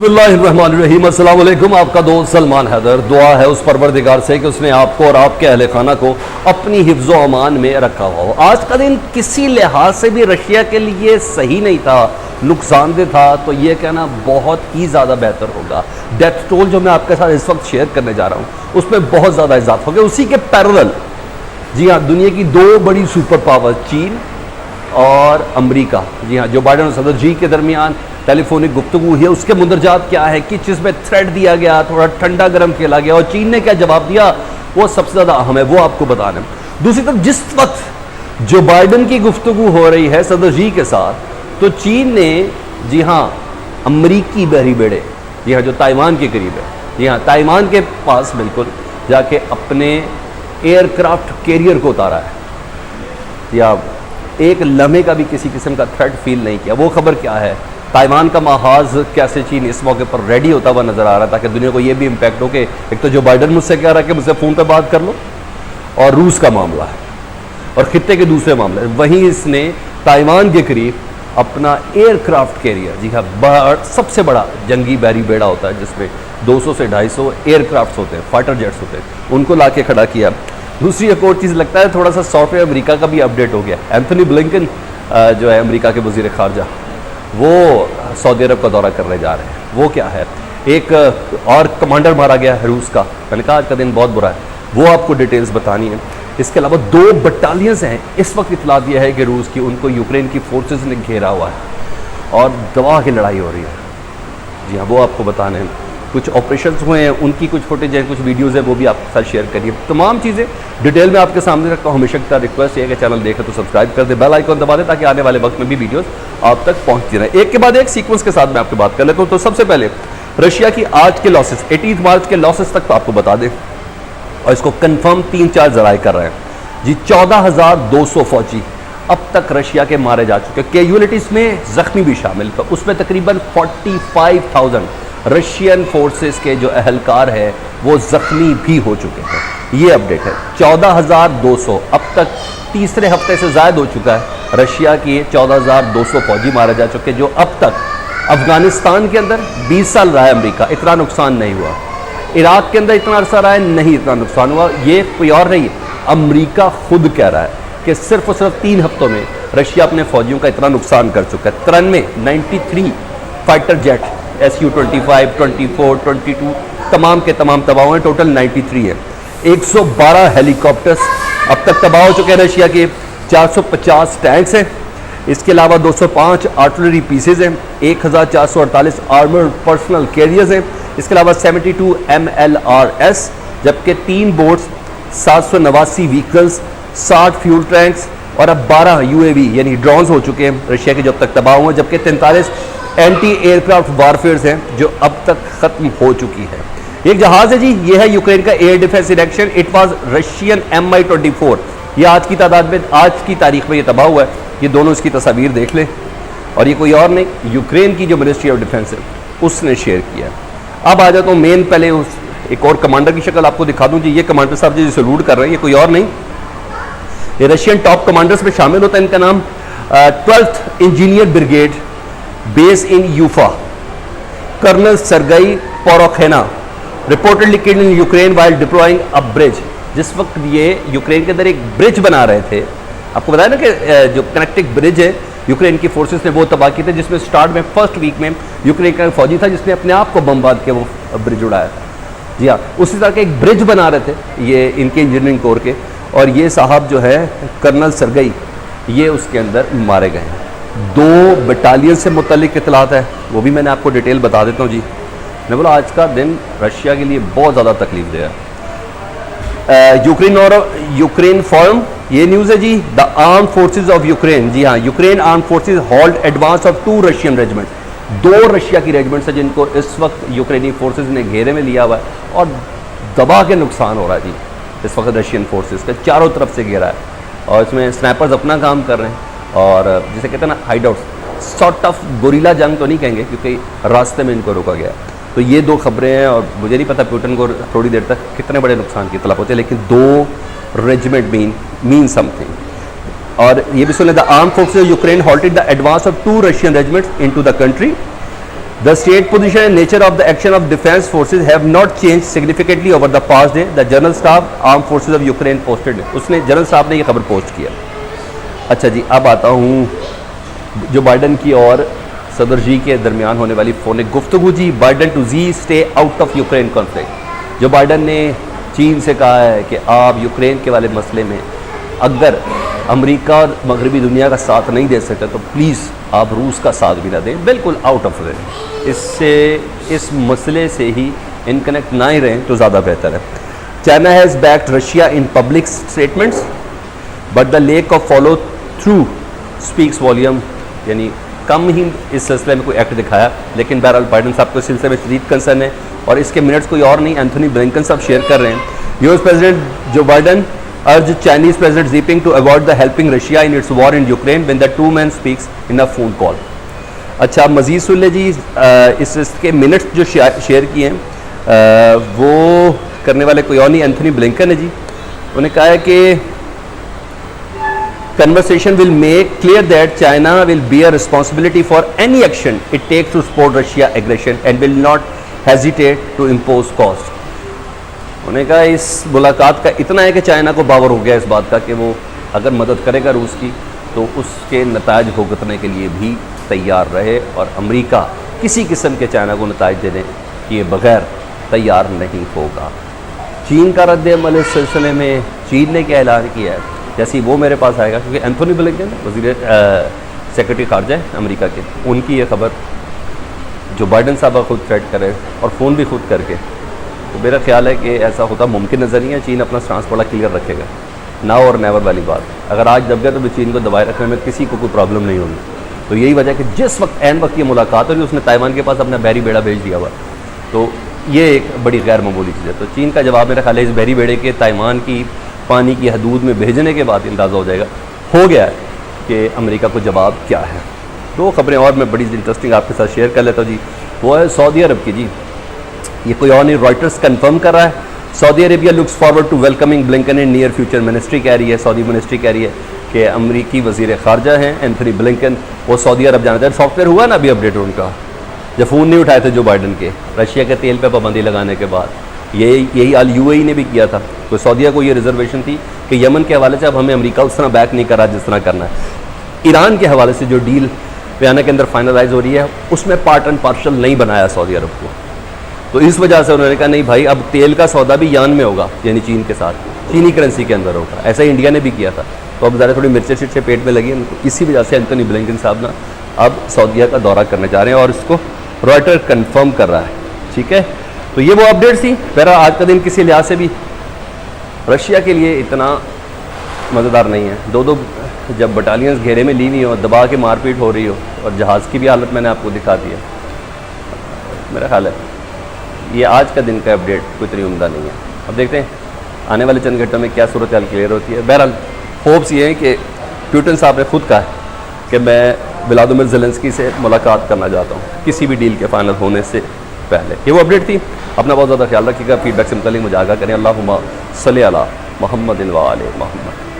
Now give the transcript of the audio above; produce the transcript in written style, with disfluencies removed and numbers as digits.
बिस्मिल्लाहिर्रहमानिर्रहीम, अस्सलाम वालेकुम। आपका दोस्त सलमान हैदर। दुआ है उस परवरदिगार से कि उसने आपको और आपके अहले खाना को अपनी हिफ्ज़ो अमान में रखा हुआ हो। आज का दिन किसी लिहाज से भी रशिया के लिए सही नहीं था, नुकसानदेह था, तो ये कहना बहुत ही ज़्यादा बेहतर होगा। डेथ टोल जो मैं आपके साथ इस वक्त शेयर करने जा रहा हूँ उसमें बहुत ज़्यादा इजाफा हो गया। उसी के पैरेलल जी हाँ, दुनिया की दो बड़ी सुपर पावर चीन और अमेरिका, जी हाँ, जो बाइडेन और सदर जी के दरमियान टेलीफोनिक गुफ्तगू हुई है, उसके मुंदरजात क्या है, किस चीज़ में थ्रेड दिया गया, थोड़ा ठंडा गर्म खेला गया और चीन ने क्या जवाब दिया, वो सबसे ज़्यादा अहम है, वो आपको बताना है। दूसरी तरफ जिस वक्त जो बाइडेन की गुफ्तगू हो रही है सदर जी के साथ, तो चीन ने जी हाँ अमरीकी बहरी बेड़े, जी हाँ, जो ताइवान के करीब है, जी हाँ, ताइवान के पास बिल्कुल जाके अपने एयरक्राफ्ट कैरियर को उतारा है, या एक लम्हे का भी किसी किस्म का थ्रेट फील नहीं किया। वो खबर क्या है, ताइवान का महाज कैसे चीन इस मौके पर रेडी होता हुआ नजर आ रहा था ताकि दुनिया को ये भी इम्पैक्ट हो कि एक तो जो बाइडेन मुझसे कह रहा है कि मुझसे फ़ोन पर बात कर लो, और रूस का मामला है और खित्ते के दूसरे मामले, वहीं इसने ताइवान के करीब अपना एयरक्राफ्ट कैरियर, जी हाँ, सबसे बड़ा जंगी बहरी बेड़ा होता है जिसमें 200 से 250 एयरक्राफ्ट होते हैं, फाइटर जेट्स होते हैं, उनको ला के खड़ा किया। दूसरी एक और चीज़ लगता है थोड़ा सा सॉफ्टवेयर अमेरिका का भी अपडेट हो गया। एंथनी ब्लिंकन जो है अमेरिका के वज़ीर ख़ारजा, वो सऊदी अरब का दौरा करने जा रहे हैं। वो क्या है, एक और कमांडर मारा गया है रूस का, मैंने कहा आज का दिन बहुत बुरा है, वो आपको डिटेल्स बतानी है। इसके अलावा 2 बटालियंस हैं, इस वक्त इतला दिया है कि रूस की, उनको यूक्रेन की फोर्सेस ने घेरा हुआ है और दवा की लड़ाई हो रही है, जी हाँ, वो आपको बताने हैं। कुछ ऑपरेशंस हुए हैं, उनकी कुछ फुटेज है, कुछ वीडियोज़ है, वो भी आपके साथ शेयर करिए। तमाम चीज़ें डिटेल में आपके सामने रखता हूँ। हमेशा की तरह रिक्वेस्ट है कि चैनल देखें तो सब्सक्राइब कर दे, बेल आइकन दबा दें ताकि आने वाले वक्त में भी वीडियोस आप तक पहुँचती रहें। एक के बाद एक सीक्वेंस के साथ मैं आपकी बात कर लेता हूँ। तो सबसे पहले रशिया की आज के लॉसेस, 18 मार्च के लॉसेस तक तो आपको बता दें, और इसको कन्फर्म 3-4 जराए कर रहे हैं जी। 14,200 फौजी अब तक रशिया के मारे जा चुके, कैजुअलिटीज में जख्मी भी शामिल था, उसमें तकरीबन 45,000 रशियन फोर्सेस के जो अहलकार है वो जख्मी भी हो चुके हैं। ये अपडेट है। 14,200 अब तक तीसरे हफ्ते से ज़ायद हो चुका है, रशिया की 14,200 फौजी मारे जा चुके, जो अब तक अफगानिस्तान के अंदर 20 साल रहा है अमेरिका, इतना नुकसान नहीं हुआ। इराक के अंदर इतना अरसा रहा है, नहीं इतना नुकसान हुआ। ये कोई और नहीं, अमेरिका खुद कह रहा है कि सिर्फ और सिर्फ 3 हफ्तों में रशिया अपने फौजियों का इतना नुकसान कर चुका है। 93 फाइटर जेट Su-25, 24, 22 तमाम के तमाम तबाह हैं, टोटल 93 है। 112 हेलीकॉप्टर्स अब तक तबाह हो चुके हैं रशिया के, 450 टैंक्स हैं, इसके अलावा 205 आर्टिलरी पीसेज हैं, 1448 आर्मर्ड पर्सनल कैरियर्स हैं, इसके अलावा 72 MLRS, जबकि 3 बोट्स, 789 व्हीकल्स, 60 फ्यूल टैंक्स और अब 12 UAV यानी ड्रोन्स हो चुके हैं रशिया के जो अब तक तबाह हुए, जबकि 43 एंटी एयरक्राफ्ट वारफेयर्स हैं जो अब तक खत्म हो चुकी है। एक जहाज है जी, ये है यूक्रेन का air defence erection, it was Russian Mi-24, ये आज की तादाद में, आज की तारीख में ये तबाह हुआ है। ये दोनों इसकी तस्वीर देख लें, और ये कोई और नहीं, यूक्रेन की जो मिनिस्ट्री ऑफ डिफेंस है उसने शेयर किया। अब आ जाता हूँ मेन, पहले उस एक और कमांडर की शक्ल आपको दिखा दूँ जी। ये कमांडर साहब जी सैल्यूट कर रहे हैं, ये कोई और नहीं, ये रशियन टॉप कमांडर्स में शामिल होता है। इनका नाम 12th engineer brigade base in Ufa, colonel Sergei Porokhena, reportedly killed in Ukraine while deploying a bridge. जिस वक्त ये यूक्रेन के अंदर एक ब्रिज बना रहे थे, आपको बताया ना कि जो कनेक्टिंग ब्रिज है यूक्रेन की फोर्सेस ने वो तबाह की थे, जिसमें स्टार्ट में फर्स्ट वीक में यूक्रेन का फौजी था जिसने अपने आप को बम बांध के वो ब्रिज उड़ाया था। जी हाँ, उसी तरह के एक ब्रिज बना रहे थे ये इनके इंजीनियरिंग कोर के, और ये साहब जो है कर्नल सरगई, ये उसके अंदर मारे गए हैं। 2 बटालियन से मुतल्लिक इतलात है, वो भी मैंने आपको डिटेल बता देता हूँ जी। मैंने बोला आज का दिन रशिया के लिए बहुत ज़्यादा तकलीफ दे है। यूक्रेन और यूक्रेन फॉर्म, ये न्यूज़ है जी। The armed forces of Ukraine, जी हाँ, Ukraine armed forces halt advance of 2 Russian regiment, 2 Russia की रेजिमेंट्स है जिनको इस वक्त यूक्रेनी फोर्सेज ने घेरे में लिया हुआ है और दबा के नुकसान हो रहा है जी। इस वक्त रशियन फोर्सेज का चारों तरफ से घेरा है और इसमें स्नैपर्स अपना काम कर रहे हैं, और जिसे कहते हैं ना hide out, sort of gorilla जंग तो नहीं कहेंगे क्योंकि रास्ते में इनको रोका गया। तो ये 2 खबरें हैं, और मुझे नहीं पता पुतिन को थोड़ी देर तक कितने बड़े नुकसान की इतला पहुंचे, लेकिन 2 रेजिमेंट मीन समथिंग। और ये भी सुने, the armed forces of Ukraine halted the advance of 2 Russian regiments into the country The state position and nature of the action of defense forces have not changed significantly over the past day. The General Staff Armed Forces of Ukraine posted. उसने general staff ने ये खबर post किया। अच्छा जी, अब आता हूँ जो बाइडन की और सदर जी के दरमियान होने वाली फ़ोन गुफ्तगू जी। Biden to Xi stay out of Ukraine conflict. Joe Biden ने चीन से कहा है कि आप यूक्रेन के वाले मसले में अगर अमेरिका और मगरबी दुनिया का साथ नहीं दे सकते तो प्लीज़ आप रूस का साथ भी ना दें, बिल्कुल आउट ऑफ रहें। इससे इस मसले से ही इनकनेक्ट ना ही रहें तो ज़्यादा बेहतर है। China has backed Russia in public statements but the lake of follow through speaks volume, यानी कम ही इस सिलसिले में कोई एक्ट दिखाया, लेकिन बहरहाल बाइडन साहब को इस सिलसिले में शदीद कंसर्न है और इसके मिनट्स कोई और नहीं, एंथनी ब्लिंकन साहब शेयर कर रहे हैं। यूएस प्रेसिडेंट जो Biden urged Chinese President Xi Jinping to avoid the helping Russia in its war in Ukraine when the two men speaks in a phone call। अच्छा, मजीद सुन ले जी, इसके मिनट्स जो share किए हैं वो करने वाले कोई और नहीं, एंथनी ब्लिंकन है जी। उन्होंने कहा है कि conversation will make clear that China will bear responsibility for any action it takes to support Russia aggression and will not hesitate to impose cost। उन्होंने कहा इस मुलाकात का इतना है कि चाइना को बावर हो गया इस बात का कि वो अगर मदद करेगा रूस की तो उसके नताज भुगतने के लिए भी तैयार रहे और अमेरिका किसी किस्म के चाइना को नताज देने के बगैर तैयार नहीं होगा। चीन का रद्द-ए-अमल इस सिलसिले में चीन ने क्या ऐलान किया है, जैसे ही वो मेरे पास आएगा, क्योंकि एंथनी ब्लिंकन वज़ीर सेक्रेटरी खारजा है अमेरिका के, उनकी ये खबर जो बाइडन साहब खुद थ्रेट करे और फ़ोन भी खुद करके, तो मेरा ख्याल है कि ऐसा होता मुमकिन नज़र नहीं है। चीन अपना स्टांस बड़ा क्लियर रखेगा, नाउ और नेवर वाली बात। अगर आज दब गया तो भी चीन को दबाए रखने में किसी को कोई प्रॉब्लम नहीं होगी। तो यही वजह कि जिस वक्त एन वक्त ये मुलाकात हो रही उसने ताइवान के पास अपना बहरी बेड़ा भेज दिया हुआ, तो ये एक बड़ी गैर मामूली चीज़ है। तो चीन का जवाब मेरा ख्याल है इस बहरी बेड़े के ताइवान की पानी की हदूद में भेजने के बाद अंदाज़ा हो जाएगा, हो गया है कि अमेरिका को जवाब क्या है। दो खबरें और मैं बड़ी इंटरेस्टिंग आपके साथ शेयर कर लेता हूँ जी। वो है सऊदी अरब की जी, ये कोई और नहीं, रॉयटर्स कंफर्म कर रहा है। Saudi Arabia looks forward to welcoming Blinken in near future. Ministry कह रही है, सऊदी मिनिस्ट्री कह रही है कि अमरीकी वज़ीर ख़ारजा हैं एंथनी ब्लिंकन, वो सऊदी अरब जाना चाहिए। सॉफ्टवेयर हुआ ना अभी अपडेट उनका, जब फ़ोन नहीं उठाए थे जो बाइडन के रशिया के तेल पे पाबंदी लगाने के बाद, यही हाल यूएई ने भी किया था। तो सऊदीया को ये रिजर्वेशन थी कि यमन के हवाले से अब हमें अमेरिका उस तरह बैक नहीं कर रहा जिस तरह करना है। ईरान के हवाले से जो डील बयाना के अंदर फाइनलाइज हो रही है उसमें पार्ट एंड पार्शल नहीं बनाया सऊदी अरब को, तो इस वजह से उन्होंने कहा नहीं भाई अब तेल का सौदा भी यान में होगा, यानी चीन के साथ, चीनी करेंसी के अंदर होगा। ऐसा ही इंडिया ने भी किया था, तो अब ज़्यादा थोड़ी मिर्चें शिर्चें पेट में लगी, इसी वजह से एंथनी ब्लिंकन साहब ना अब सऊदीया का दौरा करने जा रहे हैं और इसको रॉयटर कंफर्म कर रहा है। ठीक है, तो ये वो अपडेट थी। मेरा आज का दिन किसी लिहाज से भी रशिया के लिए इतना मज़ेदार नहीं है। दो जब बटालियंस घेरे में ली हुई हो, दबा के मारपीट हो रही हो और जहाज़ की भी हालत मैंने आपको दिखा दी है, मेरा ख्याल है ये आज का दिन का अपडेट कोई इतनी उम्दा नहीं है। अब देखते हैं आने वाले चंद घंटों में क्या सूरत हाल क्लियर होती है। बहरहाल होप्स ये हैं कि पुतिन साहब ने खुद कहा है कि मैं व्लादिमीर ज़ेलेंस्की से मुलाकात करना चाहता हूँ किसी भी डील के फाइनल होने से पहले। ये वो अपडेट थी। अपना बहुत ज़्यादा ख्याल रखिएगा। फीडबैक से मुताल्लिक़ मुझे आगाह करें। अल्लाहुम्मा सल्ली अला मुहम्मदिन व आले मुहम्मद।